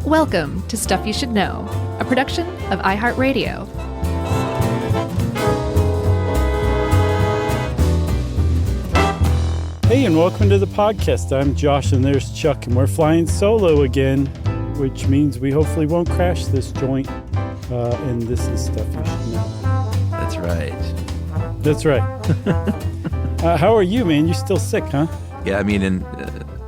Welcome to Stuff You Should Know, a production of iHeartRadio. Hey, and welcome to the podcast. I'm Josh, and there's Chuck, and we're flying solo again, which means we hopefully won't crash this joint. And this is Stuff You Should Know. That's right. That's right. How are you, man? You're still sick, huh? Yeah, I mean, and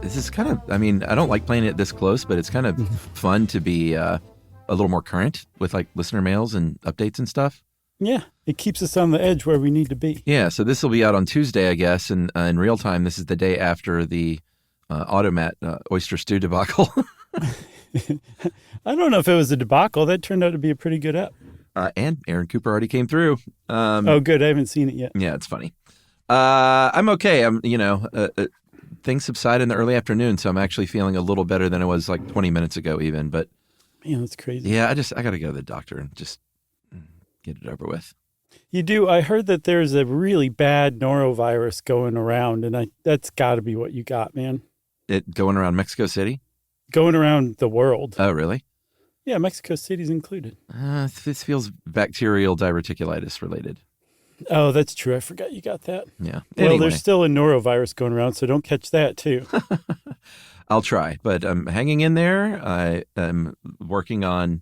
this is kind of, I mean, I don't like playing it this close, but it's kind of fun to be a little more current with like listener mails and updates and stuff. Yeah, it keeps us on the edge where we need to be. Yeah, so this will be out on Tuesday, I guess, and in real time, this is the day after the Automat oyster stew debacle. I don't know if it was a debacle. That turned out to be a pretty good app. And Aaron Cooper already came through. Oh, good. I haven't seen it yet. Yeah, it's funny. I'm okay. Things subside in the early afternoon, so I'm actually feeling a little better than I was like 20 minutes ago even. But man, that's crazy. Yeah, I got to go to the doctor and just get it over with. You do. I heard that there's a really bad norovirus going around, and that's got to be what you got, man. It going around Mexico City? Going around the world. Oh, really? Yeah, Mexico City's included. This feels bacterial diverticulitis related. Oh, that's true. I forgot you got that. Yeah. Well, anyway. there's still a norovirus going around, so don't catch that, too. I'll try, but I'm hanging in there. I am working on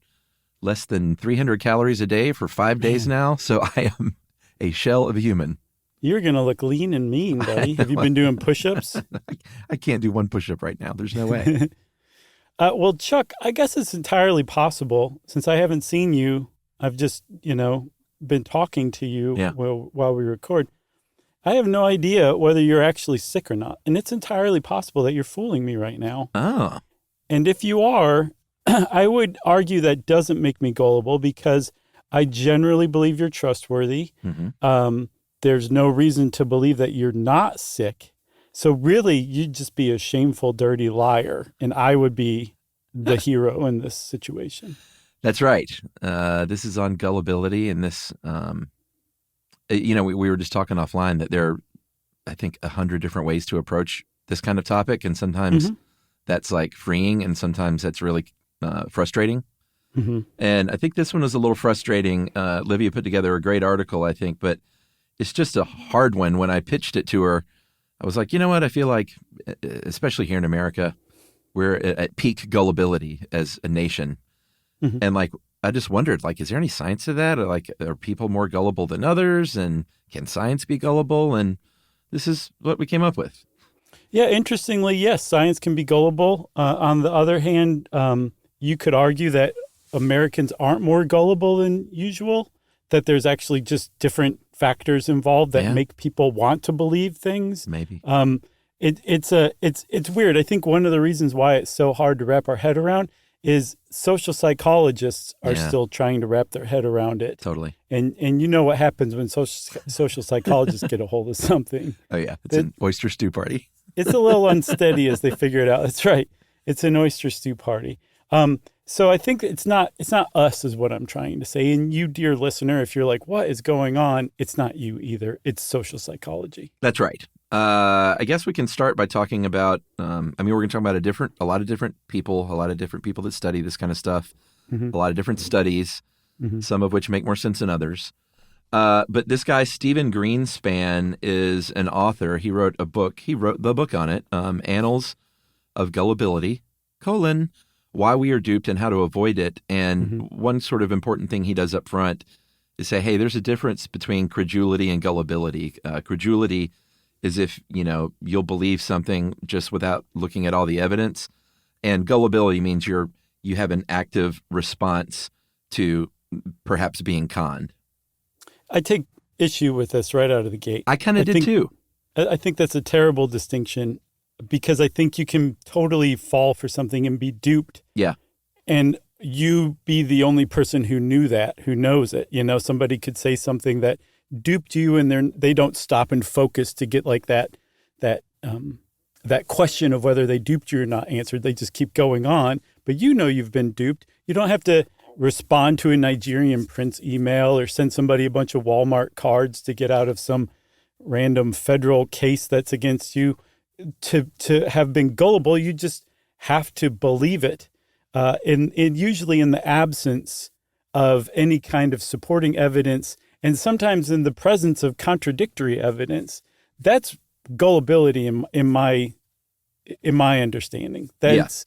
less than 300 calories a day for 5 days now, so I am a shell of a human. You're going to look lean and mean, buddy. Have you been doing push-ups? I can't do one push-up right now. There's no way. Well, Chuck, I guess it's entirely possible. Since I haven't seen you, I've just, been talking to you while we record. I have no idea whether you're actually sick or not. And it's entirely possible that you're fooling me right now. Oh. And if you are, I would argue that doesn't make me gullible because I generally believe you're trustworthy. Mm-hmm. There's no reason to believe that you're not sick. So really, you'd just be a shameful, dirty liar, and I would be the hero in this situation. That's right. This is on Gullibility, and this, we were just talking offline that there are, I think, 100 different ways to approach this kind of topic, and sometimes that's like freeing, and sometimes that's really frustrating. Mm-hmm. And I think this one was a little frustrating. Livia put together a great article, I think, but it's just a hard one. When I pitched it to her, I was like, you know what? I feel like, especially here in America, we're at peak gullibility as a nation. Mm-hmm. And like, I just wondered, like, is there any science to that? Or like, are people more gullible than others? And can science be gullible? And this is what we came up with. Yeah, interestingly, yes, science can be gullible. On the other hand, you could argue that Americans aren't more gullible than usual, that there's actually just different factors involved that make people want to believe things. Maybe. It's weird. I think one of the reasons why it's so hard to wrap our head around is social psychologists are still trying to wrap their head around it. Totally. And you know what happens when social psychologists get a hold of something. Oh, yeah. It's an oyster stew party. It's a little unsteady as they figure it out. That's right. It's an oyster stew party. So I think it's not us is what I'm trying to say. And you, dear listener, if you're like, what is going on? It's not you either. It's social psychology. That's right. I guess we can start by talking about, we're going to talk about a lot of different people that study this kind of stuff, a lot of different studies, some of which make more sense than others. But this guy, Stephen Greenspan, is an author. He wrote a book. He wrote the book on it, Annals of Gullibility, Why We Are Duped and How to Avoid It. And one sort of important thing he does up front is say, hey, there's a difference between credulity and gullibility. Credulity is if, you'll believe something just without looking at all the evidence. And gullibility means you have an active response to perhaps being conned. I take issue with this right out of the gate. I kind of did too. I think that's a terrible distinction because I think you can totally fall for something and be duped. Yeah. And you be the only person who knew that, who knows it. Somebody could say something that duped you and they don't stop and focus to get like that question of whether they duped you or not answered. They just keep going on. But you've been duped. You don't have to respond to a Nigerian prince email or send somebody a bunch of Walmart cards to get out of some random federal case that's against you. To have been gullible, you just have to believe it. in usually in the absence of any kind of supporting evidence, and sometimes in the presence of contradictory evidence. That's gullibility in my understanding. That's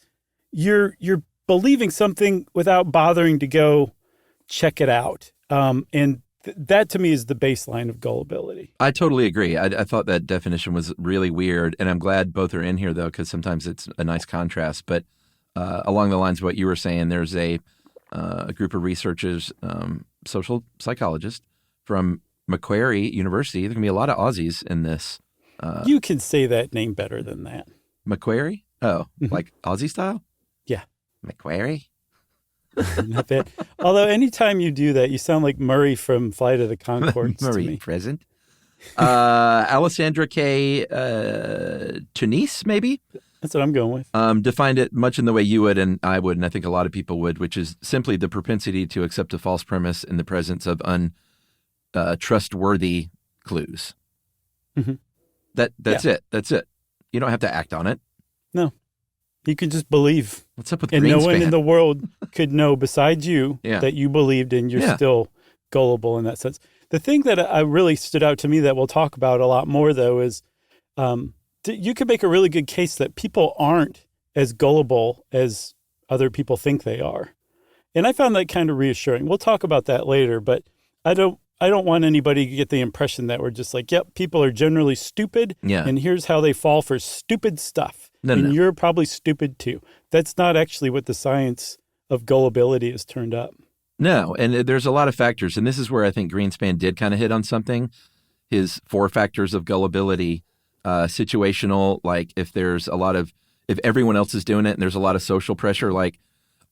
you're believing something without bothering to go check it out. And that to me is the baseline of gullibility. I totally agree. I thought that definition was really weird, and I'm glad both are in here, though, because sometimes it's a nice contrast. But along the lines of what you were saying, there's a group of researchers, social psychologists from Macquarie University. There can be a lot of Aussies in this. You can say that name better than that. Macquarie? Oh, like Aussie style? Yeah. Macquarie? Not bad. Although anytime you do that, you sound like Murray from Flight of the Conchords Murray, to me. Present. Alessandra K. Tunise, maybe? That's what I'm going with. Defined it much in the way you would and I would, and I think a lot of people would, which is simply the propensity to accept a false premise in the presence of untrustworthy clues. Mm-hmm. That's it. That's it. You don't have to act on it. No. You could just believe. What's up with and Greenspan? No one in the world could know besides you that you believed, and you're still gullible in that sense. The thing that I really stood out to me that we'll talk about a lot more, though, is you could make a really good case that people aren't as gullible as other people think they are. And I found that kind of reassuring. We'll talk about that later, but I don't want anybody to get the impression that we're just like, yep, people are generally stupid, and here's how they fall for stupid stuff. No. You're probably stupid too. That's not actually what the science of gullibility has turned up. No, and there's a lot of factors, and this is where I think Greenspan did kind of hit on something. His 4 factors of gullibility, situational, like if everyone else is doing it and there's a lot of social pressure, like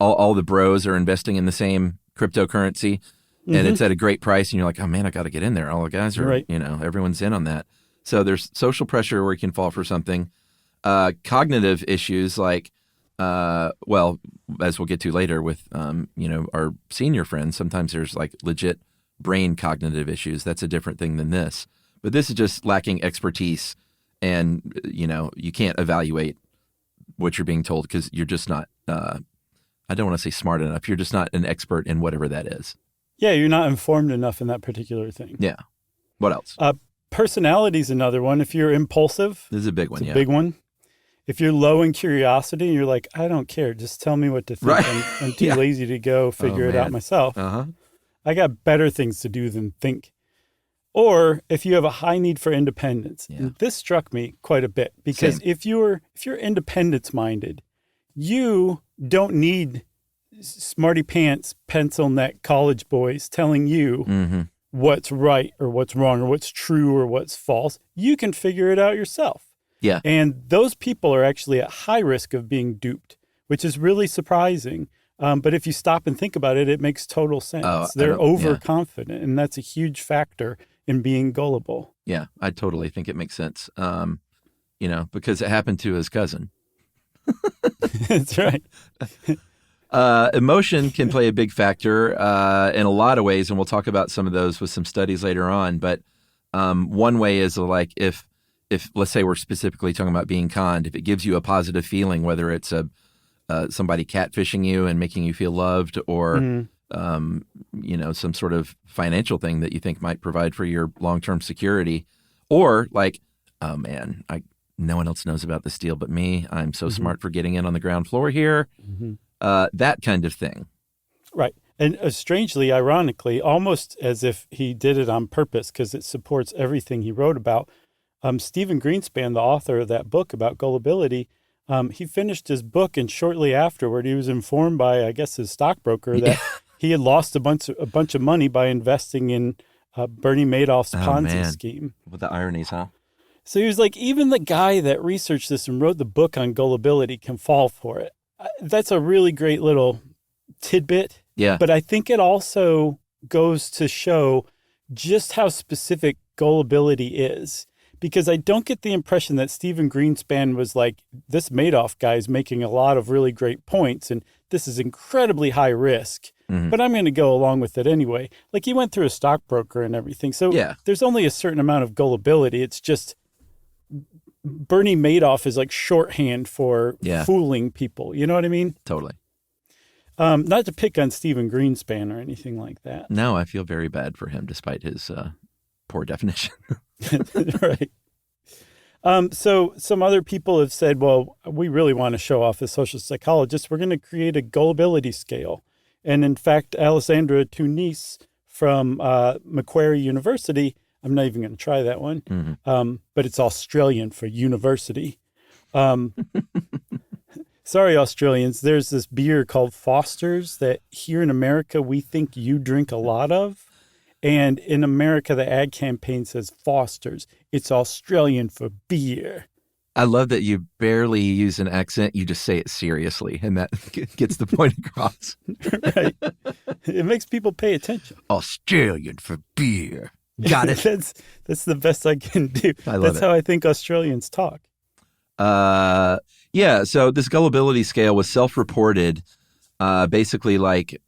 all the bros are investing in the same cryptocurrency, and it's at a great price, and you're like, oh man, I got to get in there. All the guys are, everyone's in on that. So there's social pressure where you can fall for something. Cognitive issues like, well, as we'll get to later with, our senior friends, sometimes there's like legit brain cognitive issues. That's a different thing than this. But this is just lacking expertise, and, you can't evaluate what you're being told because you're just not, I don't want to say smart enough. You're just not an expert in whatever that is. Yeah, you're not informed enough in that particular thing. Yeah. What else? Personality is another one. If you're impulsive, this is a big one. It's a big one. If you're low in curiosity and you're like, I don't care, just tell me what to think. Right. I'm too lazy to go figure it out myself. I got better things to do than think. Or if you have a high need for independence. And this struck me quite a bit because if you're independence minded, you don't need smarty pants, pencil neck college boys telling you what's right or what's wrong or what's true or what's false. You can figure it out yourself. Yeah. And those people are actually at high risk of being duped, which is really surprising. But if you stop and think about it, it makes total sense. They're overconfident, and that's a huge factor in being gullible. Yeah, I totally think it makes sense. Because it happened to his cousin. That's right. Emotion can play a big factor in a lot of ways, and we'll talk about some of those with some studies later on. But one way is like if let's say we're specifically talking about being conned, if it gives you a positive feeling, whether it's somebody catfishing you and making you feel loved, or some sort of financial thing that you think might provide for your long-term security, or like, oh man, no one else knows about this deal but me. I'm so smart for getting in on the ground floor here. That kind of thing. Right. And strangely, ironically, almost as if he did it on purpose because it supports everything he wrote about. Stephen Greenspan, the author of that book about gullibility, he finished his book, and shortly afterward, he was informed by, I guess, his stockbroker that he had lost a bunch of money by investing in Bernie Madoff's Ponzi scheme. With the ironies, huh? So he was like, even the guy that researched this and wrote the book on gullibility can fall for it. That's a really great little tidbit. Yeah. But I think it also goes to show just how specific gullibility is. Because I don't get the impression that Stephen Greenspan was like, this Madoff guy is making a lot of really great points, and this is incredibly high risk, but I'm going to go along with it anyway. Like, he went through a stockbroker and everything. So there's only a certain amount of gullibility. It's just Bernie Madoff is like shorthand for fooling people. You know what I mean? Totally. Not to pick on Stephen Greenspan or anything like that. No, I feel very bad for him despite his poor definition. Right. So some other people have said, well, we really want to show off as social psychologists. We're going to create a gullibility scale. And in fact, Alessandra Tunis from Macquarie University, I'm not even going to try that one, but it's Australian for university. Sorry, Australians. There's this beer called Foster's that here in America we think you drink a lot of. And in America, the ad campaign says Foster's. It's Australian for beer. I love that you barely use an accent. You just say it seriously, and that gets the point across. Right. It makes people pay attention. Australian for beer. Got it. That's the best I can do. That's how I think Australians talk. Yeah, so this gullibility scale was self-reported, basically like,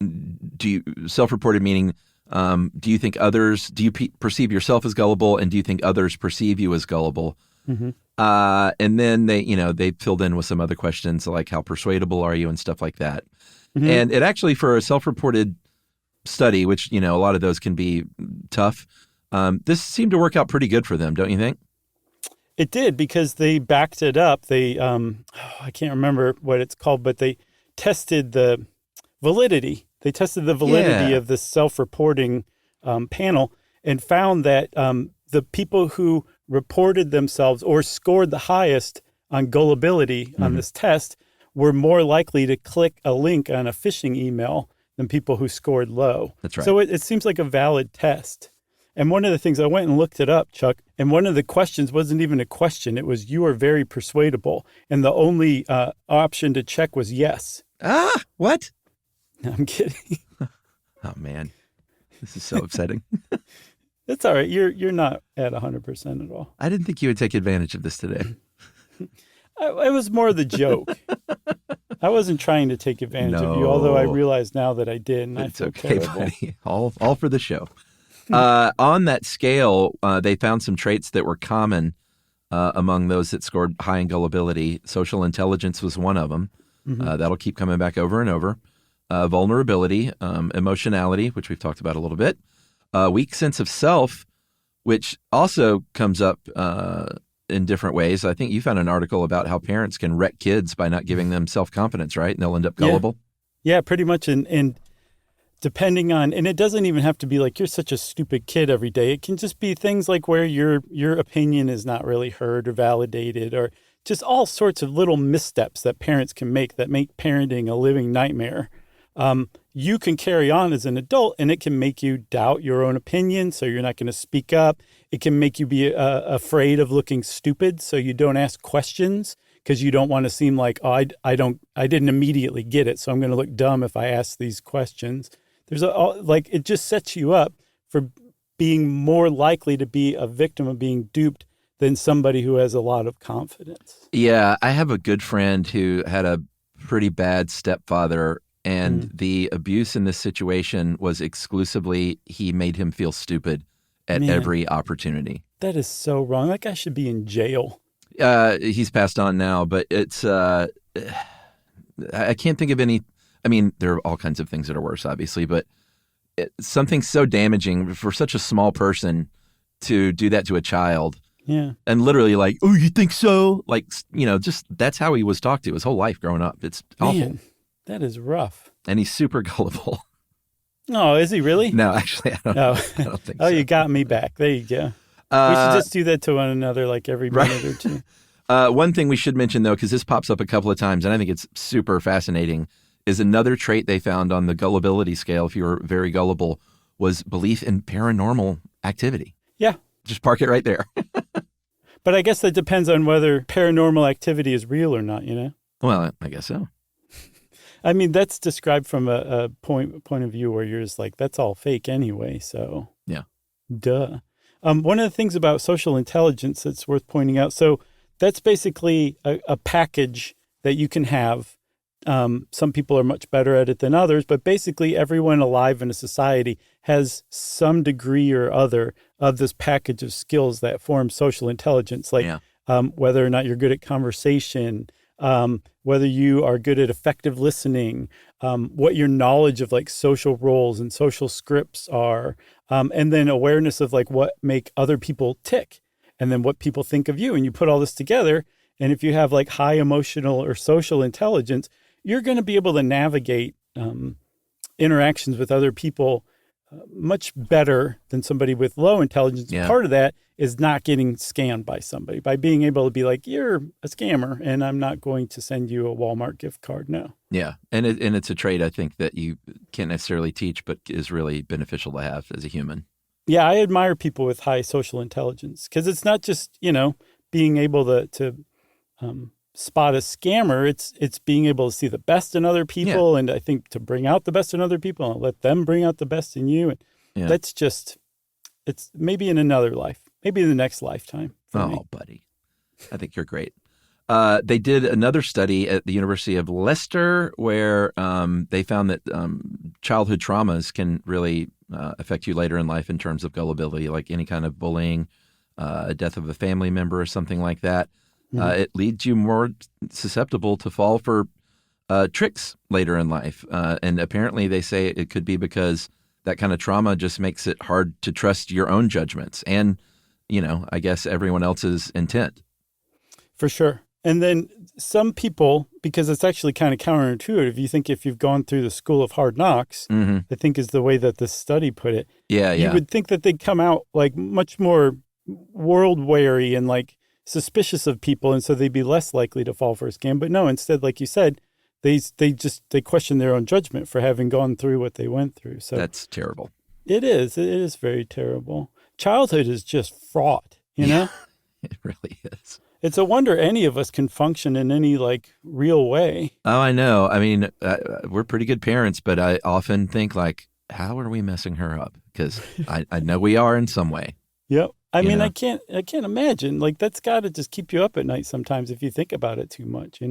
self-reported meaning, do you think others, do you perceive yourself as gullible, and do you think others perceive you as gullible? Mm-hmm. And then they filled in with some other questions like how persuadable are you and stuff like that. Mm-hmm. And it actually, for a self-reported study, which, a lot of those can be tough, this seemed to work out pretty good for them, don't you think? It did, because they backed it up. They, I can't remember what it's called, but they tested the validity. They tested the validity of this self-reporting panel and found that the people who reported themselves or scored the highest on gullibility on this test were more likely to click a link on a phishing email than people who scored low. That's right. So it seems like a valid test. And one of the things, I went and looked it up, Chuck, and one of the questions wasn't even a question. It was, you are very persuadable. And the only option to check was yes. Ah, what? No, I'm kidding. Oh, man. This is so upsetting. That's all right. You're not at 100% at all. I didn't think you would take advantage of this today. It was more the joke. I wasn't trying to take advantage of you, although I realize now that I did, and I feel terrible. Buddy. All for the show. On that scale, they found some traits that were common among those that scored high in gullibility. Social intelligence was one of them. That'll keep coming back over and over. Vulnerability, emotionality, which we've talked about a little bit. Weak sense of self, which also comes up in different ways. I think you found an article about how parents can wreck kids by not giving them self-confidence, right? And they'll end up gullible. Yeah, pretty much. And depending on, and it doesn't even have to be like, you're such a stupid kid every day. It can just be things like where your opinion is not really heard or validated, or just all sorts of little missteps that parents can make that make parenting a living nightmare. You can carry on as an adult, and it can make you doubt your own opinion, so you're not going to speak up. It can make you be afraid of looking stupid, so you don't ask questions because you don't want to seem like, oh, I didn't immediately get it, so I'm going to look dumb if I ask these questions. It just sets you up for being more likely to be a victim of being duped than somebody who has a lot of confidence. Yeah, I have a good friend who had a pretty bad stepfather, and the abuse in this situation was exclusively he made him feel stupid at every opportunity. That is so wrong. That guy should be in jail. He's passed on now, but it's I can't think of any. I mean, there are all kinds of things that are worse, obviously, but something so damaging for such a small person to do that to a child. Yeah. And literally like, oh, you think so? Like, just that's how he was talked to his whole life growing up. It's awful. Man, that is rough. And he's super gullible. Oh, is he really? No, actually, I don't think so. Oh, you got me back. There you go. We should just do that to one another like every minute or two. One thing we should mention, though, because this pops up a couple of times, and I think it's super fascinating, is another trait they found on the gullibility scale, if you were very gullible, was belief in paranormal activity. Yeah. Just park it right there. But I guess that depends on whether paranormal activity is real or not, Well, I guess so. I mean, that's described from a point of view where you're just like, that's all fake anyway, so. Yeah. Duh. One of the things about social intelligence that's worth pointing out, so that's basically a package that you can have. Some people are much better at it than others, but basically everyone alive in a society has some degree or other of this package of skills that form social intelligence, like whether or not you're good at conversation, whether you are good at effective listening, what your knowledge of like social roles and social scripts are, and then awareness of like what make other people tick, and then what people think of you. And you put all this together, and if you have like high emotional or social intelligence, you're going to be able to navigate interactions with other people much better than somebody with low intelligence. Yeah. Part of that is not getting scammed by somebody, by being able to be like, you're a scammer and I'm not going to send you a Walmart gift card. No. Yeah. And it's a trait I think that you can't necessarily teach, but is really beneficial to have as a human. Yeah. I admire people with high social intelligence because it's not just, being able to spot a scammer. It's being able to see the best in other people. Yeah. And I think to bring out the best in other people and let them bring out the best in you. And that's just, it's maybe in another life. Maybe in the next lifetime. Oh, buddy. I think you're great. They did another study at the University of Leicester where they found that childhood traumas can really affect you later in life in terms of gullibility, like any kind of bullying, a death of a family member or something like that. Mm-hmm. It leads you more susceptible to fall for tricks later in life. And apparently they say it could be because that kind of trauma just makes it hard to trust your own judgments and I guess everyone else's intent. For sure. And then some people, because it's actually kind of counterintuitive, you think if you've gone through the school of hard knocks, mm-hmm. I think is the way that this study put it. Yeah. You would think that they'd come out like much more world wary and like suspicious of people. And so they'd be less likely to fall for a scam. But no, instead, like you said, they question their own judgment for having gone through what they went through. So that's terrible. It is. It is very terrible. Childhood is just fraught, know? It really is. It's a wonder any of us can function in any like real way. Oh, I know. I mean, we're pretty good parents, but I often think like, how are we messing her up? Because I know we are in some way. Yep. I mean, I can't imagine. Like that's got to just keep you up at night sometimes if you think about it too much,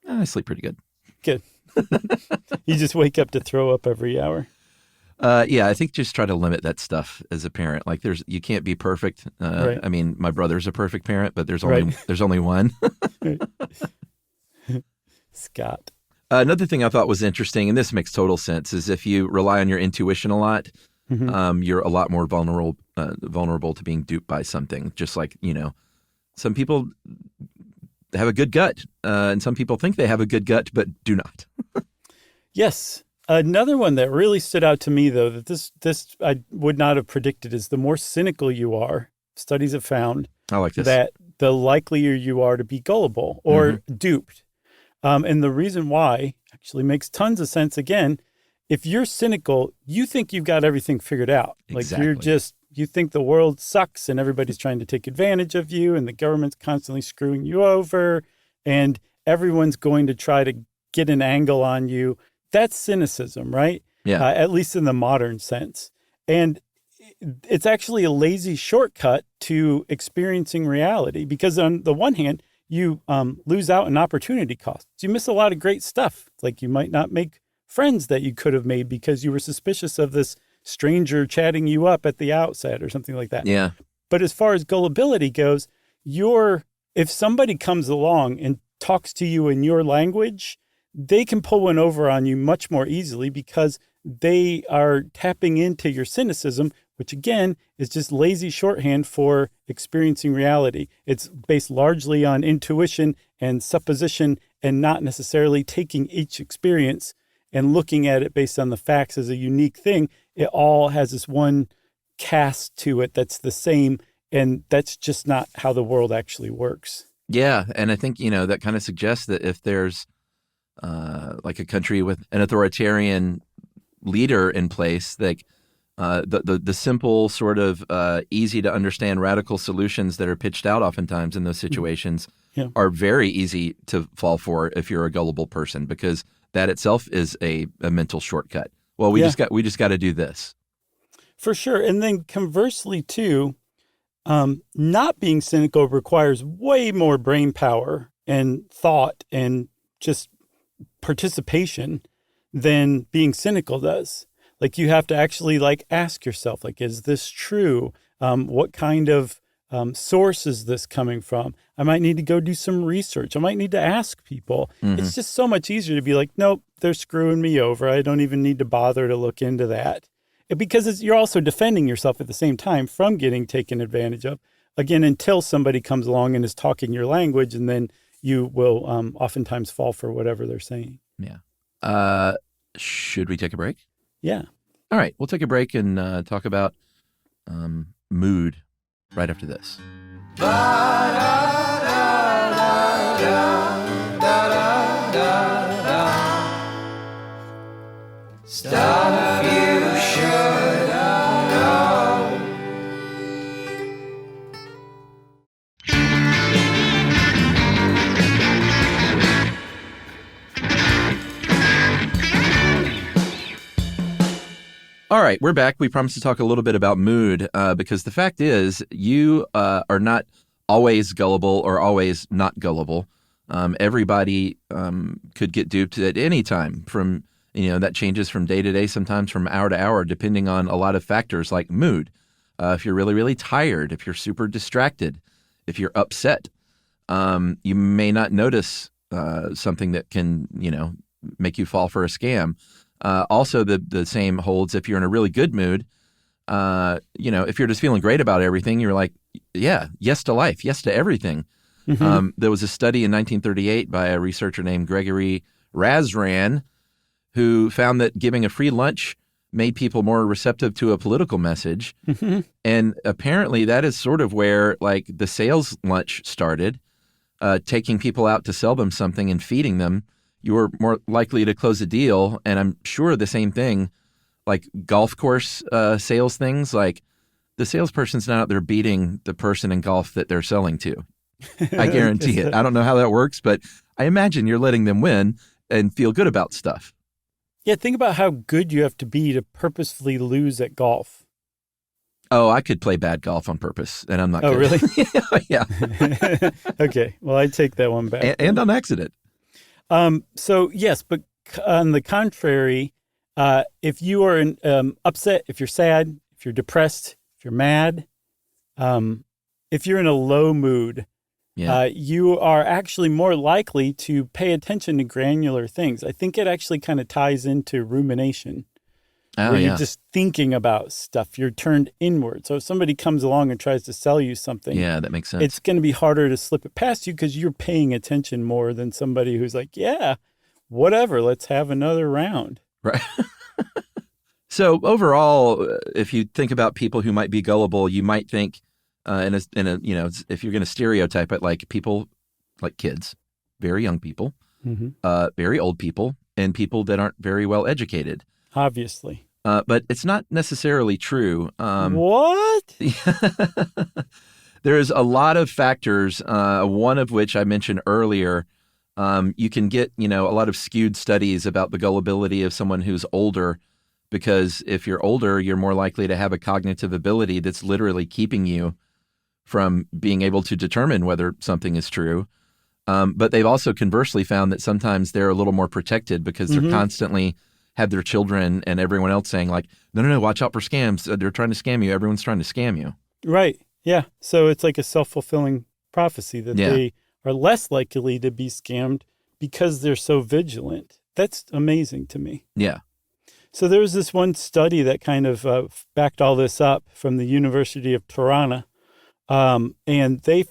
I sleep pretty good. Good. You just wake up to throw up every hour. I think just try to limit that stuff as a parent. Like you can't be perfect. Right. I mean, my brother's a perfect parent, but there's only one. Scott. Another thing I thought was interesting, and this makes total sense, is if you rely on your intuition a lot, mm-hmm. You're a lot more vulnerable to being duped by something. Just like, some people have a good gut, and some people think they have a good gut, but do not. Yes. Another one that really stood out to me, though, that this I would not have predicted is the more cynical you are, studies have found I like this. That the likelier you are to be gullible or mm-hmm. duped. And the reason why actually makes tons of sense. Again, if you're cynical, you think you've got everything figured out. Exactly. Like you think the world sucks and everybody's trying to take advantage of you and the government's constantly screwing you over and everyone's going to try to get an angle on you. That's cynicism, right? Yeah. At least in the modern sense. And it's actually a lazy shortcut to experiencing reality because on the one hand, you lose out on opportunity costs. You miss a lot of great stuff. Like you might not make friends that you could have made because you were suspicious of this stranger chatting you up at the outset or something like that. Yeah. But as far as gullibility goes, if somebody comes along and talks to you in your language, they can pull one over on you much more easily because they are tapping into your cynicism, which again is just lazy shorthand for experiencing reality. It's based largely on intuition and supposition and not necessarily taking each experience and looking at it based on the facts as a unique thing. It all has this one cast to it that's the same, and that's just not how the world actually works. Yeah, and I think, that kind of suggests that if there's like a country with an authoritarian leader in place, like the simple sort of easy to understand radical solutions that are pitched out oftentimes in those situations are very easy to fall for if you're a gullible person, because that itself is a mental shortcut. Well, we just got to do this. For sure. And then conversely too, not being cynical requires way more brain power and thought and just participation than being cynical does. Like you have to actually ask yourself, is this true? What kind of source is this coming from? I might need to go do some research. I might need to ask people. It's just so much easier to be like, nope, they're screwing me over. I don't even need to bother to look into that. Because you're also defending yourself at the same time from getting taken advantage of. Again, until somebody comes along and is talking your language, and then you will oftentimes fall for whatever they're saying. Yeah. Should we take a break? Yeah. All right. We'll take a break and talk about mood right after this. Stuff you should know. All right, we're back. We promised to talk a little bit about mood because the fact is you are not always gullible or always not gullible. Everybody could get duped at any time. From that changes from day to day, sometimes from hour to hour, depending on a lot of factors like mood. If you're really, really tired, if you're super distracted, if you're upset, you may not notice something that can, make you fall for a scam. Also, the same holds if you're in a really good mood. If you're just feeling great about everything, you're like, yeah, yes to life, yes to everything. There was a study in 1938 by a researcher named Gregory Razran who found that giving a free lunch made people more receptive to a political message. And apparently that is sort of where the sales lunch started, taking people out to sell them something and feeding them. You were more likely to close a deal. And I'm sure the same thing, like golf course sales things, like the salesperson's not out there beating the person in golf that they're selling to. I guarantee it. I don't know how that works, but I imagine you're letting them win and feel good about stuff. Yeah, think about how good you have to be to purposefully lose at golf. Oh, I could play bad golf on purpose, and I'm not good. Oh, really? Yeah. Okay, well, I take that one back. And on accident. So, yes, but on the contrary, if you are upset, if you're sad, if you're depressed, if you're mad, if you're in a low mood, you are actually more likely to pay attention to granular things. I think it actually kind of ties into rumination, where you're just thinking about stuff. You're turned inward. So if somebody comes along and tries to sell you something, that makes sense. It's going to be harder to slip it past you because you're paying attention more than somebody who's like, yeah, whatever, let's have another round. Right. So overall, if you think about people who might be gullible, you might think, if you're going to stereotype it, like people, like kids, very young people, very old people, and people that aren't very well educated. Obviously. But it's not necessarily true. What? There's a lot of factors, one of which I mentioned earlier. You can get, a lot of skewed studies about the gullibility of someone who's older, because if you're older, you're more likely to have a cognitive ability that's literally keeping you from being able to determine whether something is true. But they've also conversely found that sometimes they're a little more protected because they're constantly have their children and everyone else saying like, no, watch out for scams. They're trying to scam you. Everyone's trying to scam you. Right. Yeah. So it's like a self-fulfilling prophecy that they are less likely to be scammed because they're so vigilant. That's amazing to me. Yeah. So there was this one study that kind of backed all this up from the University of Tirana. And they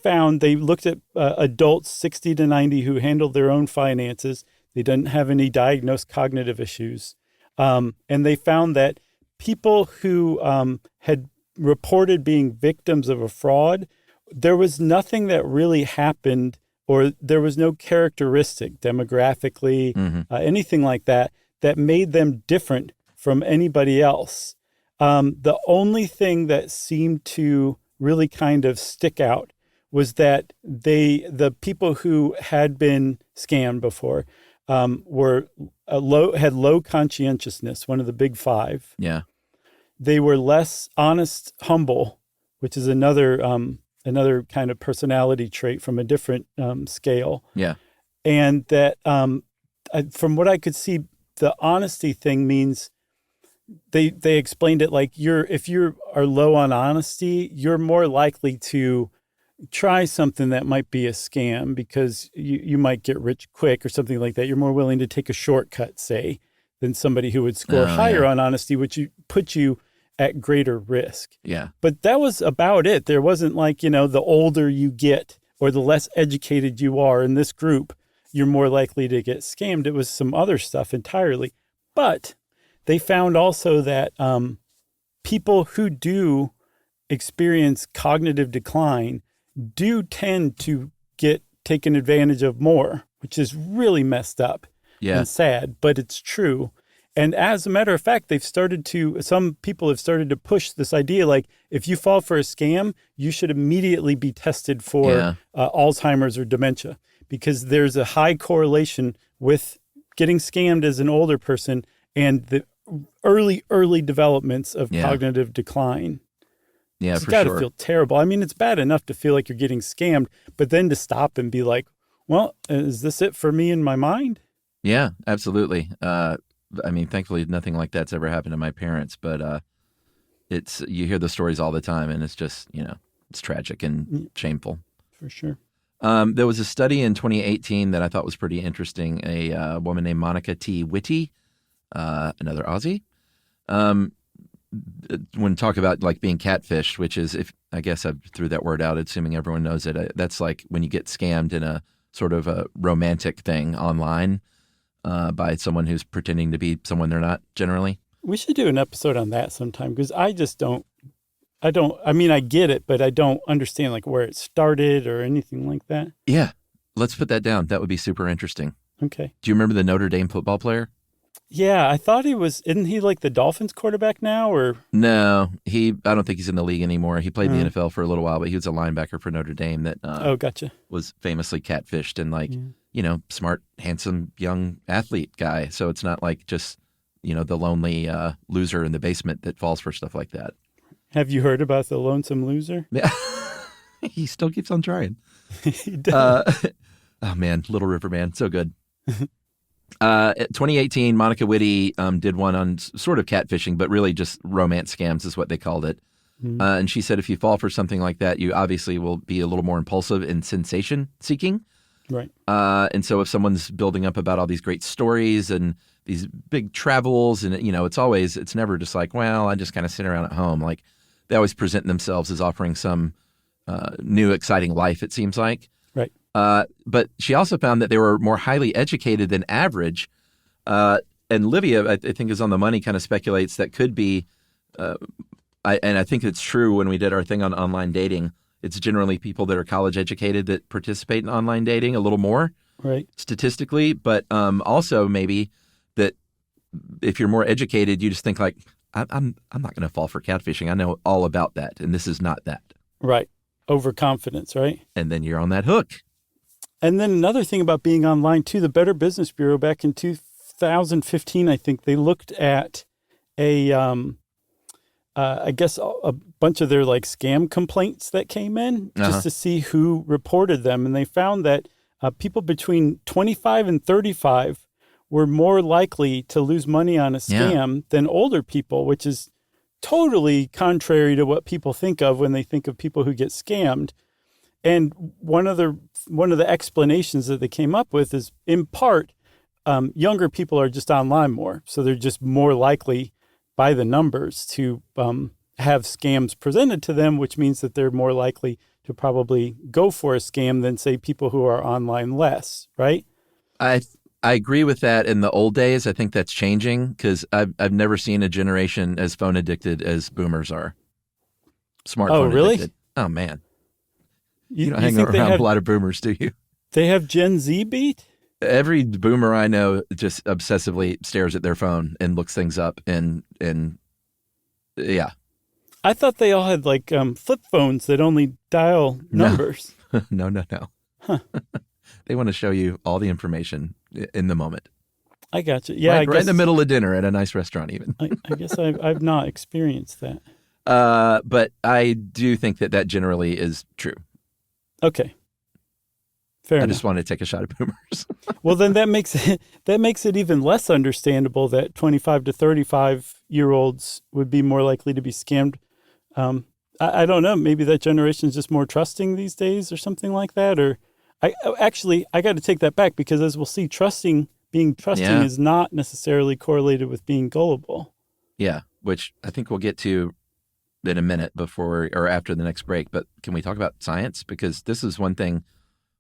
looked at adults 60 to 90 who handled their own finances. They didn't have any diagnosed cognitive issues. And they found that people who had reported being victims of a fraud, there was nothing that really happened, or there was no characteristic demographically, anything like that made them different from anybody else. The only thing that seemed to really kind of stick out was that the people who had been scammed before had low conscientiousness, one of the big five. Yeah. They were less honest, humble, which is another kind of personality trait from a different scale. Yeah. And that from what I could see, the honesty thing means they explained it like if you are low on honesty, you're more likely to try something that might be a scam because you might get rich quick or something like that. You're more willing to take a shortcut, say, than somebody who would score higher on honesty, which puts you at greater risk. Yeah. But that was about it. There wasn't like, the older you get or the less educated you are in this group, you're more likely to get scammed. It was some other stuff entirely. But they found also that people who do experience cognitive decline do tend to get taken advantage of more, which is really messed up and sad, but it's true. And as a matter of fact, some people have started to push this idea, like if you fall for a scam, you should immediately be tested for Alzheimer's or dementia, because there's a high correlation with getting scammed as an older person and the early developments of cognitive decline. Yeah, it's for got to sure. feel terrible. I mean, it's bad enough to feel like you're getting scammed, but then to stop and be like, well, is this it for me in my mind? Yeah, absolutely. I mean, thankfully, nothing like that's ever happened to my parents, but you hear the stories all the time, and it's just, it's tragic and shameful. For sure. There was a study in 2018 that I thought was pretty interesting. A woman named Monica T. Whitty, another Aussie, when talk about like being catfished, which is, if I guess I threw that word out, assuming everyone knows it. That's like when you get scammed in a sort of a romantic thing online by someone who's pretending to be someone they're not generally. We should do an episode on that sometime, because I mean, I get it, but I don't understand like where it started or anything like that. Yeah. Let's put that down. That would be super interesting. Okay. Do you remember the Notre Dame football player? Yeah, I thought isn't he like the Dolphins quarterback now, or? No, I don't think he's in the league anymore. He played in the NFL for a little while, but he was a linebacker for Notre Dame that gotcha. was famously catfished and smart, handsome, young athlete guy. So it's not like just, the lonely loser in the basement that falls for stuff like that. Have you heard about the lonesome loser? Yeah. He still keeps on trying. He does. Oh man, Little River Man, so good. 2018, Monica Whitty did one on sort of catfishing, but really just romance scams is what they called it. Mm-hmm. And she said if you fall for something like that, you obviously will be a little more impulsive and sensation seeking. Right. And so if someone's building up about all these great stories and these big travels, and it's never just like, well, I just kind of sit around at home. Like they always present themselves as offering some new, exciting life, it seems like. Right. But she also found that they were more highly educated than average. And Livia, I think, is on the money, kind of speculates that could be, and I think it's true when we did our thing on online dating, it's generally people that are college educated that participate in online dating a little more, right, statistically. But also maybe that if you're more educated, you just think like, I'm not going to fall for catfishing. I know all about that, and this is not that. Right. Overconfidence, right? And then you're on that hook. And then another thing about being online, too, the Better Business Bureau back in 2015, I think, they looked at I guess a bunch of their like scam complaints that came in just to see who reported them. And they found that people between 25 and 35 were more likely to lose money on a scam than older people, which is totally contrary to what people think of when they think of people who get scammed. And one of the explanations that they came up with is, in part, younger people are just online more. So they're just more likely by the numbers to have scams presented to them, which means that they're more likely to probably go for a scam than, say, people who are online less, right? I agree with that. In the old days, I think that's changing because I've never seen a generation as phone addicted as boomers are. Smartphone really? addicted. Oh, man. You don't hang around a lot of boomers, do you? They have Gen Z beat? Every boomer I know just obsessively stares at their phone and looks things up and yeah. I thought they all had like flip phones that only dial numbers. No. Huh. They want to show you all the information in the moment. I got you. Yeah, right in the middle of dinner at a nice restaurant even. I guess I've not experienced that. But I do think that generally is true. Okay. Fair enough. I just wanted to take a shot at boomers. Well, then that makes it even less understandable that 25 to 35-year-olds would be more likely to be scammed. I don't know. Maybe that generation is just more trusting these days or something like that. Or I got to take that back, because as we'll see, being trusting is not necessarily correlated with being gullible. Yeah, which I think we'll get to in a minute before or after the next break. But can we talk about science? Because this is one thing,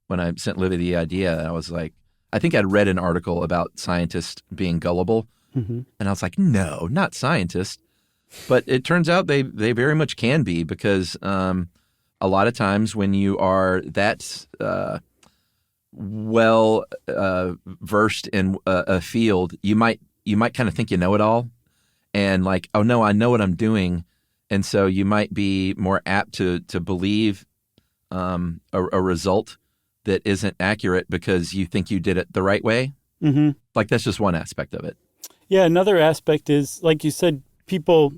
when I sent Livy the idea, I was like, I think I'd read an article about scientists being gullible. Mm-hmm. And I was like, no, not scientists. But it turns out they very much can be, because a lot of times when you are that versed in a field, you might kind of think you know it all, and like, oh no, I know what I'm doing, and so you might be more apt to believe a result that isn't accurate because you think you did it the right way. Mm-hmm. Like, that's just one aspect of it. Yeah, another aspect is, like you said, people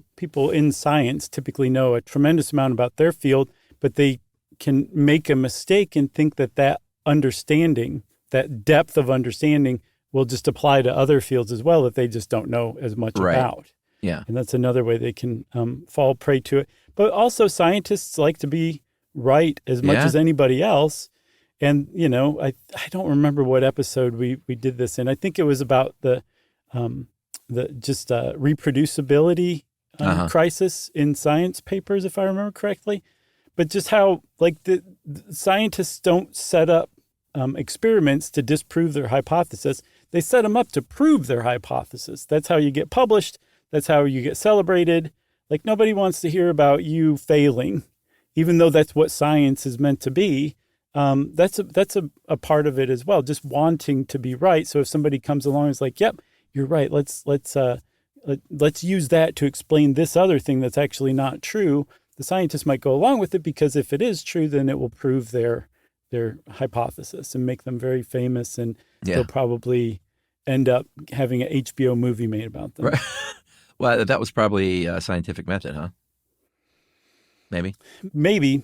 in science typically know a tremendous amount about their field, but they can make a mistake and think that understanding, that depth of understanding, will just apply to other fields as well that they just don't know as much about. Yeah. And that's another way they can fall prey to it. But also, scientists like to be right as much as anybody else. And, you know, I don't remember what episode we did this in. I think it was about the reproducibility crisis in science papers, if I remember correctly. But just how, like, the scientists don't set up experiments to disprove their hypothesis. They set them up to prove their hypothesis. That's how you get published. That's how you get celebrated. Like, nobody wants to hear about you failing, even though that's what science is meant to be. That's a part of it as well, just wanting to be right. So if somebody comes along and is like, yep, you're right, let's use that to explain this other thing that's actually not true, the scientists might go along with it, because if it is true, then it will prove their hypothesis and make them very famous, and they'll probably end up having an HBO movie made about them. Right. Well, that was probably a scientific method, huh? Maybe.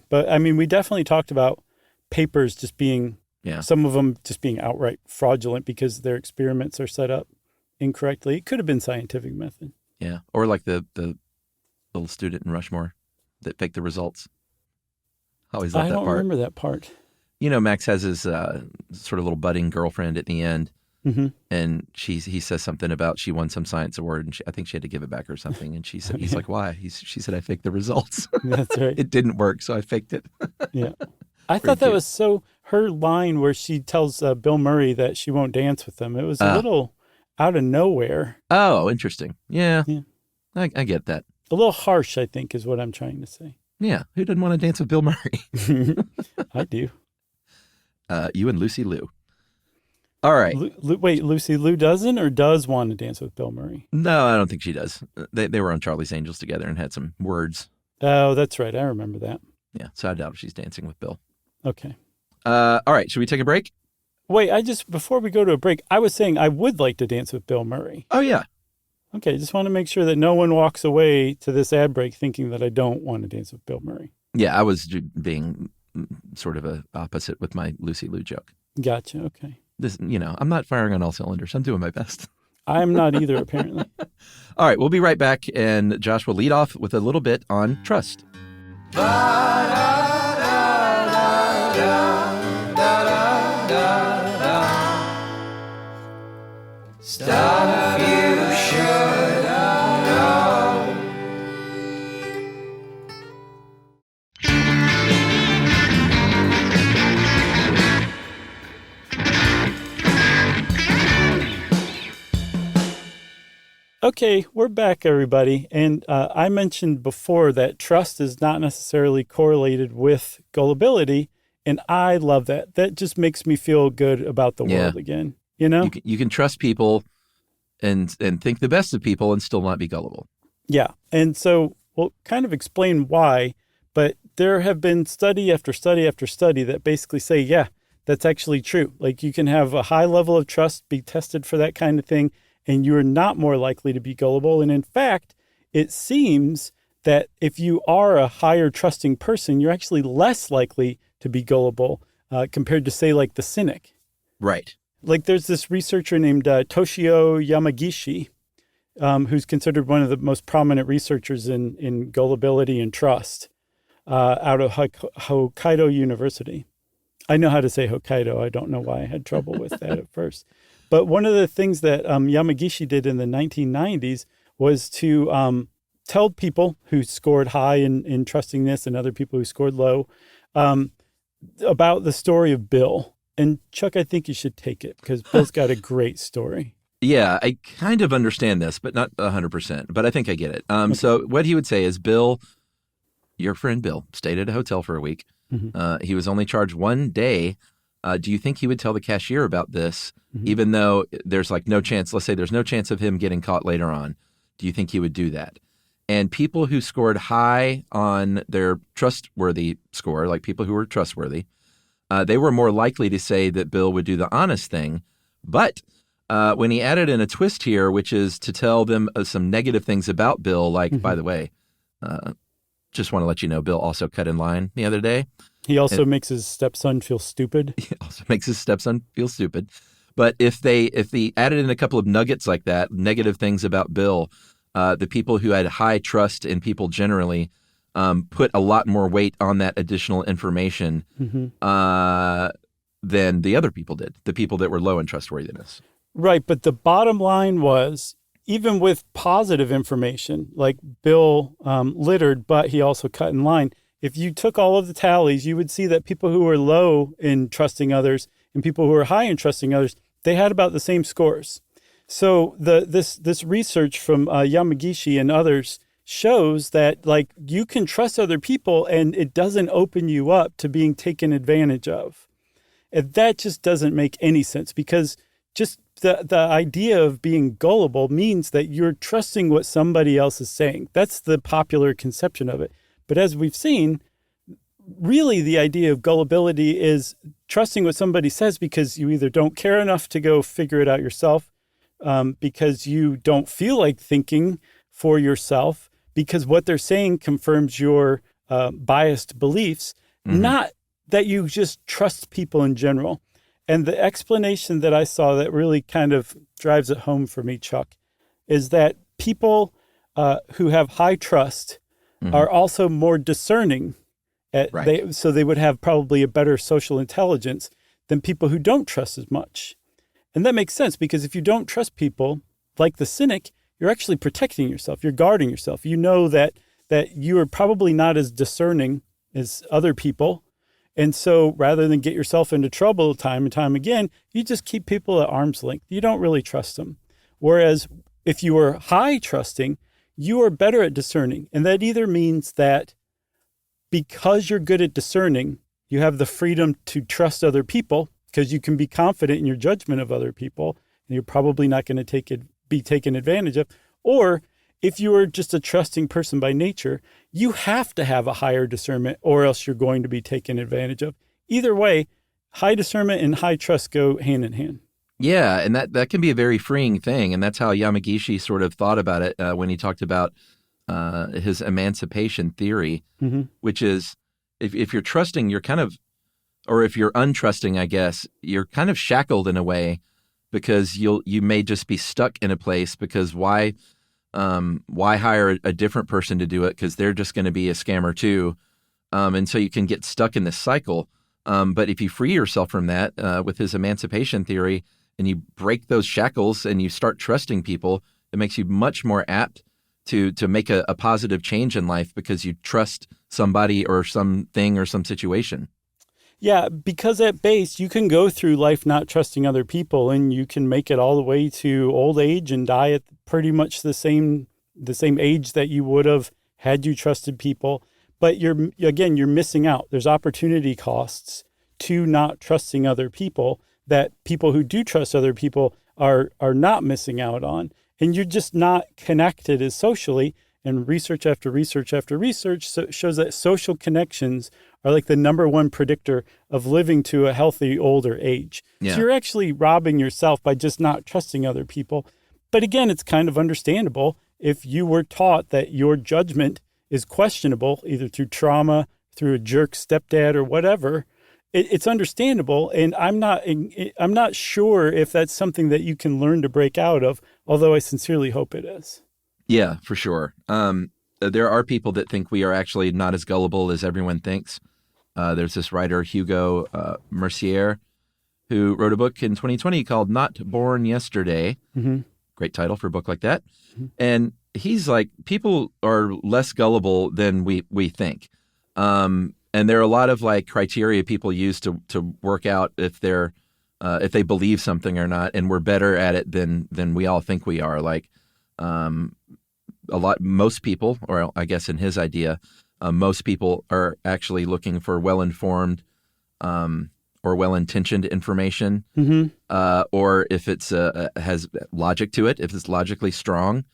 But I mean, we definitely talked about papers just being, some of them just being outright fraudulent because their experiments are set up incorrectly. It could have been scientific method. Yeah. Or like the little student in Rushmore that faked the results. I always loved that part. I don't remember that part. You know, Max has his sort of little budding girlfriend at the end. Mm-hmm. And he says something about she won some science award, and I think she had to give it back or something. And she said, he's like, why? She said, I faked the results. That's right. It didn't work, so I faked it. Yeah. I thought that was her line where she tells Bill Murray that she won't dance with him. It was a little out of nowhere. Oh, interesting. Yeah. I get that. A little harsh, I think, is what I'm trying to say. Yeah. Who doesn't want to dance with Bill Murray? I do. You and Lucy Liu. All right. Wait, Lucy Liu doesn't or does want to dance with Bill Murray? No, I don't think she does. They were on Charlie's Angels together and had some words. Oh, that's right. I remember that. Yeah, so I doubt if she's dancing with Bill. Okay. All right. Should we take a break? Wait, before we go to a break, I was saying I would like to dance with Bill Murray. Oh, yeah. Okay, just want to make sure that no one walks away to this ad break thinking that I don't want to dance with Bill Murray. Yeah, I was being sort of a opposite with my Lucy Liu joke. Gotcha, okay. This, I'm not firing on all cylinders. I'm doing my best. I'm not either, apparently. All right, we'll be right back, and Josh will lead off with a little bit on trust. Stuff you should know. Okay, we're back, everybody. And I mentioned before that trust is not necessarily correlated with gullibility. And I love that. That just makes me feel good about the world again. You know? You can trust people and think the best of people and still not be gullible. Yeah. And so we'll kind of explain why. But there have been study after study after study that basically say, yeah, that's actually true. Like, you can have a high level of trust, be tested for that kind of thing, and you're not more likely to be gullible. And in fact, it seems that if you are a higher trusting person, you're actually less likely to be gullible compared to, say, like the cynic. Right. Like, there's this researcher named Toshio Yamagishi, who's considered one of the most prominent researchers in gullibility and trust. out of Hokkaido University. I know how to say Hokkaido. I don't know why I had trouble with that at first. But one of the things that Yamagishi did in the 1990s was to tell people who scored high in trustingness and other people who scored low about the story of Bill. And Chuck, I think you should take it because Bill's got a great story. Yeah, I kind of understand this, but not 100%. But I think I get it. So what he would say is, Bill, your friend Bill, stayed at a hotel for a week. Mm-hmm. He was only charged one day. Do you think he would tell the cashier about this, even though there's like no chance, let's say there's no chance of him getting caught later on? Do you think he would do that? And people who scored high on their trustworthy score, like people who were trustworthy, they were more likely to say that Bill would do the honest thing. But when he added in a twist here, which is to tell them some negative things about Bill, like, by the way, just want to let you know, Bill also cut in line the other day. He also makes his stepson feel stupid. He also makes his stepson feel stupid. But if they added in a couple of nuggets like that, negative things about Bill, the people who had high trust in people generally put a lot more weight on that additional information than the other people did, the people that were low in trustworthiness. Right. But the bottom line was, even with positive information, like Bill littered, but he also cut in line, if you took all of the tallies, you would see that people who were low in trusting others and people who were high in trusting others, they had about the same scores. So this research from Yamagishi and others shows that, like, you can trust other people and it doesn't open you up to being taken advantage of. And that just doesn't make any sense, because just the idea of being gullible means that you're trusting what somebody else is saying. That's the popular conception of it. But as we've seen, really the idea of gullibility is trusting what somebody says because you either don't care enough to go figure it out yourself, because you don't feel like thinking for yourself, because what they're saying confirms your biased beliefs, not that you just trust people in general. And the explanation that I saw that really kind of drives it home for me, Chuck, is that people who have high trust are also more discerning. So they would have probably a better social intelligence than people who don't trust as much. And that makes sense, because if you don't trust people, like the cynic, you're actually protecting yourself. You're guarding yourself. You know that you are probably not as discerning as other people. And so rather than get yourself into trouble time and time again, you just keep people at arm's length. You don't really trust them. Whereas if you are high trusting, you are better at discerning. And that either means that because you're good at discerning, you have the freedom to trust other people because you can be confident in your judgment of other people, and you're probably not going to be taken advantage of. Or if you are just a trusting person by nature, you have to have a higher discernment or else you're going to be taken advantage of. Either way, high discernment and high trust go hand in hand. Yeah, and that can be a very freeing thing. And that's how Yamagishi sort of thought about it when he talked about his emancipation theory, which is if you're trusting, you're kind of, or if you're untrusting, I guess, you're kind of shackled in a way, because you may just be stuck in a place, because why hire a different person to do it? Because they're just going to be a scammer too. And so you can get stuck in this cycle. But if you free yourself from that with his emancipation theory, and you break those shackles and you start trusting people, it makes you much more apt to make a positive change in life, because you trust somebody or something or some situation. Yeah, because at base, you can go through life not trusting other people, and you can make it all the way to old age and die at pretty much the same age that you would have had you trusted people. But you're missing out. There's opportunity costs to not trusting other people that people who do trust other people are not missing out on. And you're just not connected as socially. And research after research after research shows that social connections are like the number one predictor of living to a healthy older age. Yeah. So you're actually robbing yourself by just not trusting other people. But again, it's kind of understandable if you were taught that your judgment is questionable, either through trauma, through a jerk stepdad, or whatever. It's understandable, and I'm not sure if that's something that you can learn to break out of, although I sincerely hope it is. Yeah, for sure. there are people that think we are actually not as gullible as everyone thinks. There's this writer, Hugo Mercier, who wrote a book in 2020 called Not Born Yesterday. Mm-hmm. Great title for a book like that. Mm-hmm. And he's like, people are less gullible than we think. And there are a lot of like criteria people use to work out if they believe something or not, and we're better at it than we all think we are. Like most people, or I guess in his idea, most people are actually looking for well-informed or well-intentioned information, mm-hmm. Or if it's has logic to it, if it's logically strong,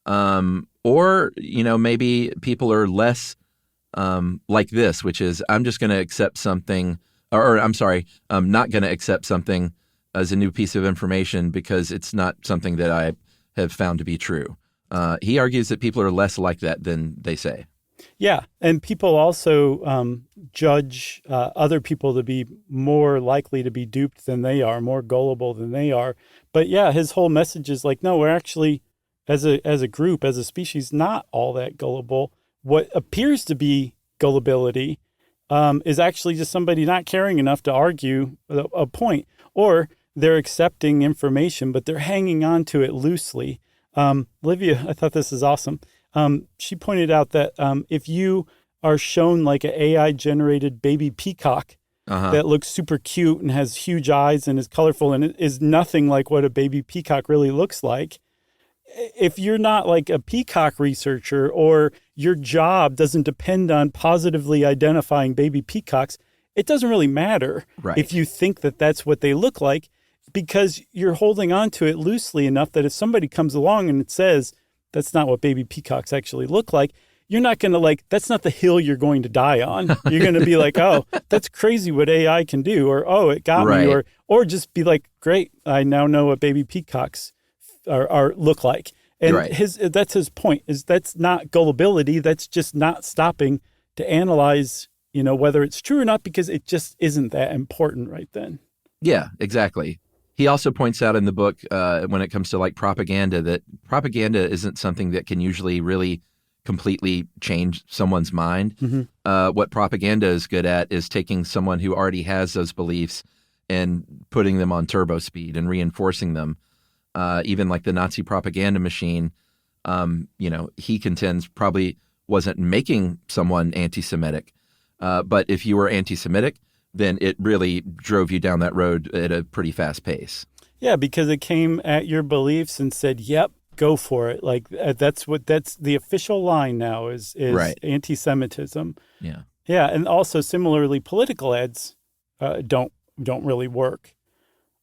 or maybe people are less like this, which is I'm just going to accept something, or I'm sorry, I'm not going to accept something as a new piece of information because it's not something that I have found to be true. He argues that people are less like that than they say. Yeah, and people also judge other people to be more likely to be duped than they are, more gullible than they are. But yeah, his whole message is like, no, we're actually, as a group, as a species, not all that gullible. What appears to be gullibility is actually just somebody not caring enough to argue a point, or they're accepting information, but they're hanging on to it loosely. Livia, I thought this is awesome. She pointed out that if you are shown like an AI-generated baby peacock that looks super cute and has huge eyes and is colorful and is nothing like what a baby peacock really looks like, if you're not like a peacock researcher or your job doesn't depend on positively identifying baby peacocks, it doesn't really matter if you think that that's what they look like, because you're holding on to it loosely enough that if somebody comes along and it says, that's not what baby peacocks actually look like, you're not going to that's not the hill you're going to die on. You're going to be like, oh, that's crazy what AI can do, or, oh, it got me, or just be like, great, I now know what baby peacocks are look like. And that's his point, is that's not gullibility. That's just not stopping to analyze, whether it's true or not, because it just isn't that important right then. Yeah, exactly. He also points out in the book, when it comes to like propaganda, that propaganda isn't something that can usually really completely change someone's mind. Mm-hmm. What propaganda is good at is taking someone who already has those beliefs and putting them on turbo speed and reinforcing them. Even like the Nazi propaganda machine, he contends probably wasn't making someone anti-Semitic. But if you were anti-Semitic, then it really drove you down that road at a pretty fast pace. Yeah, because it came at your beliefs and said, yep, go for it. Like that's the official line now is anti-Semitism. Yeah. Yeah. And also similarly, political ads don't really work.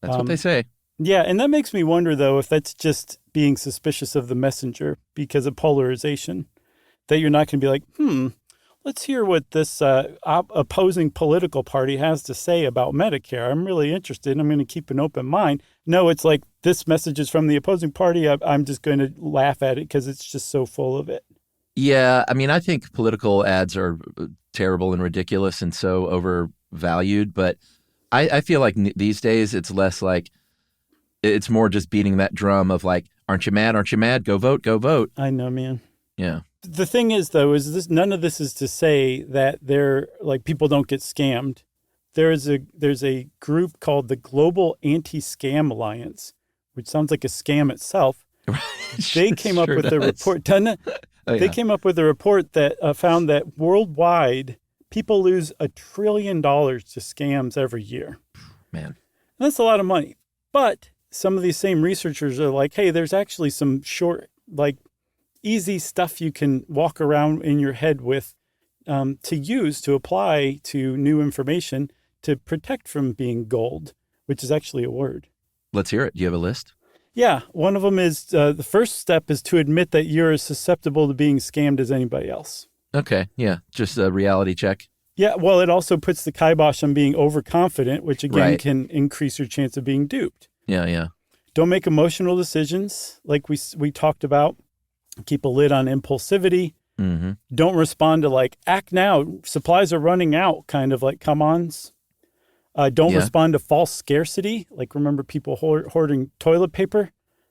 That's what they say. Yeah. And that makes me wonder, though, if that's just being suspicious of the messenger because of polarization, that you're not going to be like, let's hear what this opposing political party has to say about Medicare. I'm really interested. I'm going to keep an open mind. No, it's like this message is from the opposing party. I'm just going to laugh at it because it's just so full of it. Yeah. I mean, I think political ads are terrible and ridiculous and so overvalued. But I feel like these days it's less like, it's more just beating that drum of like, aren't you mad? Aren't you mad? Go vote. Go vote. I know, man. Yeah. The thing is, though, is this none of this is to say that people don't get scammed. There's a group called the Global Anti-Scam Alliance, which sounds like a scam itself. They came up with a report. They came up with a report that found that worldwide people lose $1 trillion to scams every year. Man, and that's a lot of money. But some of these same researchers are like, hey, there's actually some short, easy stuff you can walk around in your head with to use to apply to new information to protect from being gulled, which is actually a word. Let's hear it. Do you have a list? Yeah. One of them is the first step is to admit that you're as susceptible to being scammed as anybody else. Okay. Yeah. Just a reality check. Yeah. Well, it also puts the kibosh on being overconfident, which again can increase your chance of being duped. Yeah. Yeah. Don't make emotional decisions like we talked about. Keep a lid on impulsivity. Mm-hmm. Don't respond to act now, supplies are running out, kind of like come-ons. Don't respond to false scarcity. Remember people hoarding toilet paper?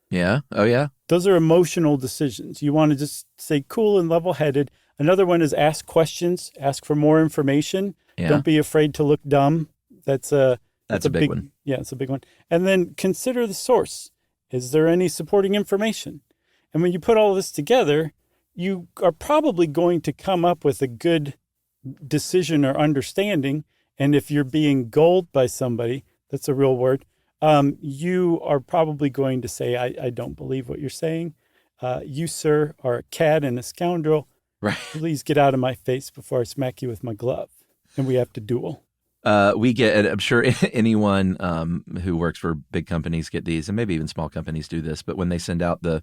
Yeah. Oh, yeah. Those are emotional decisions. You want to just stay cool and level-headed. Another one is ask questions, ask for more information. Yeah. Don't be afraid to look dumb. That's a big one. Yeah, it's a big one. And then consider the source. Is there any supporting information? And when you put all of this together, you are probably going to come up with a good decision or understanding. And if you're being gulled by somebody, that's a real word, you are probably going to say, I don't believe what you're saying. You, sir, are a cad and a scoundrel. Right. Please get out of my face before I smack you with my glove. And we have to duel. We get, I'm sure anyone who works for big companies get these, and maybe even small companies do this, but when they send out the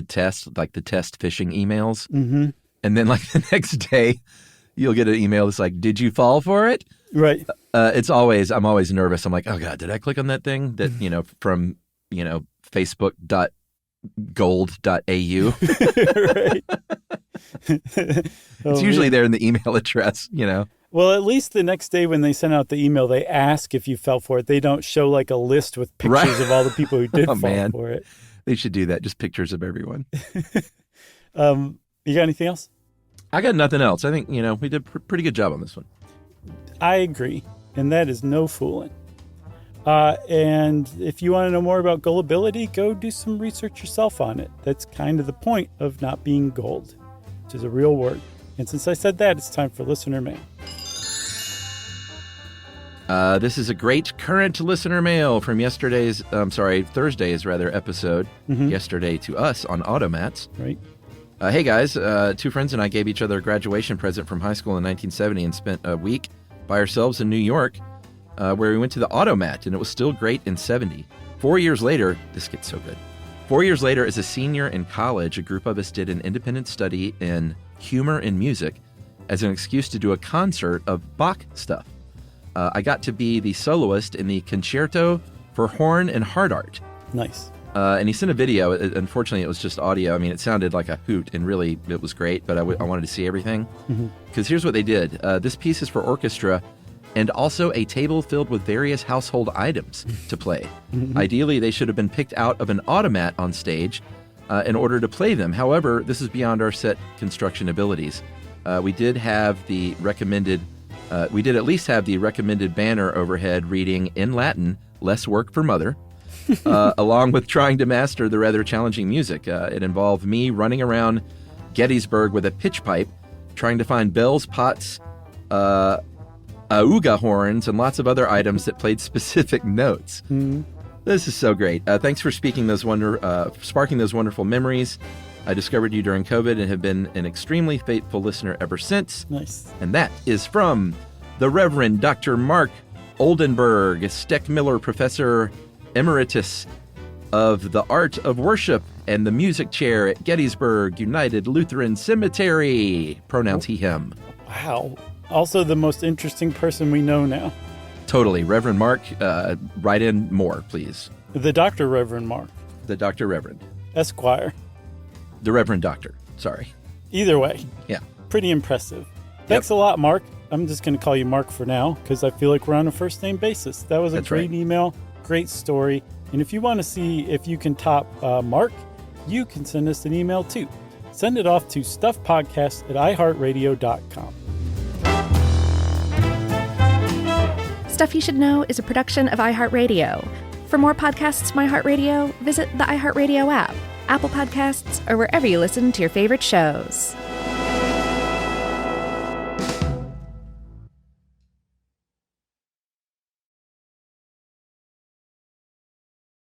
test, like the test phishing emails, mm-hmm. and then like the next day, you'll get an email that's like, did you fall for it? Right. I'm always nervous. I'm like, oh God, did I click on that thing that, from, facebook.gold.au? Right. It's usually there in the email address, Well, at least the next day when they send out the email, they ask if you fell for it. They don't show like a list with pictures of all the people who did fall for it. They should do that. Just pictures of everyone. You got anything else? I got nothing else. I think, we did a pretty good job on this one. I agree. And that is no fooling. And if you want to know more about gullibility, go do some research yourself on it. That's kind of the point of not being gulled, which is a real word. And since I said that, it's time for Listener Mail. This is a great current listener mail from Thursday's episode, mm-hmm. yesterday to us on Automats. Right. Hey guys, two friends and I gave each other a graduation present from high school in 1970 and spent a week by ourselves in New York, where we went to the Automat, and it was still great in 70. 4 years later, this gets so good. 4 years later, as a senior in college, a group of us did an independent study in humor in music as an excuse to do a concert of Bach stuff. I got to be the soloist in the Concerto for Horn and Heart Art. Nice. And he sent a video. Unfortunately, it was just audio. I mean, it sounded like a hoot, and really, it was great, but I wanted to see everything. Because here's what they did. This piece is for orchestra and also a table filled with various household items to play. Ideally, they should have been picked out of an automat on stage in order to play them. However, this is beyond our set construction abilities. We did at least have the recommended banner overhead reading in Latin, "Less work for mother," along with trying to master the rather challenging music. It involved me running around Gettysburg with a pitch pipe, trying to find bells, pots, auga horns, and lots of other items that played specific notes. This is so great. Thanks for sparking those wonderful memories. I discovered you during COVID and have been an extremely faithful listener ever since. Nice. And that is from the Reverend Dr. Mark Oldenburg, Steckmiller Professor Emeritus of the Art of Worship and the Music Chair at Gettysburg United Lutheran Cemetery. Pronouns he, him. Wow. Also the most interesting person we know now. Totally. Reverend Mark, write in more, please. The Dr. Reverend Mark. The Dr. Reverend. Esquire. The Reverend Doctor. Sorry. Either way. Yeah. Pretty impressive. Thanks a lot, Mark. I'm just going to call you Mark for now because I feel like we're on a first name basis. That was a great email, great story. And if you want to see if you can top Mark, you can send us an email too. Send it off to stuffpodcast@iheartradio.com. Stuff You Should Know is a production of iHeartRadio. For more podcasts from iHeartRadio, visit the iHeartRadio app, Apple Podcasts, or wherever you listen to your favorite shows.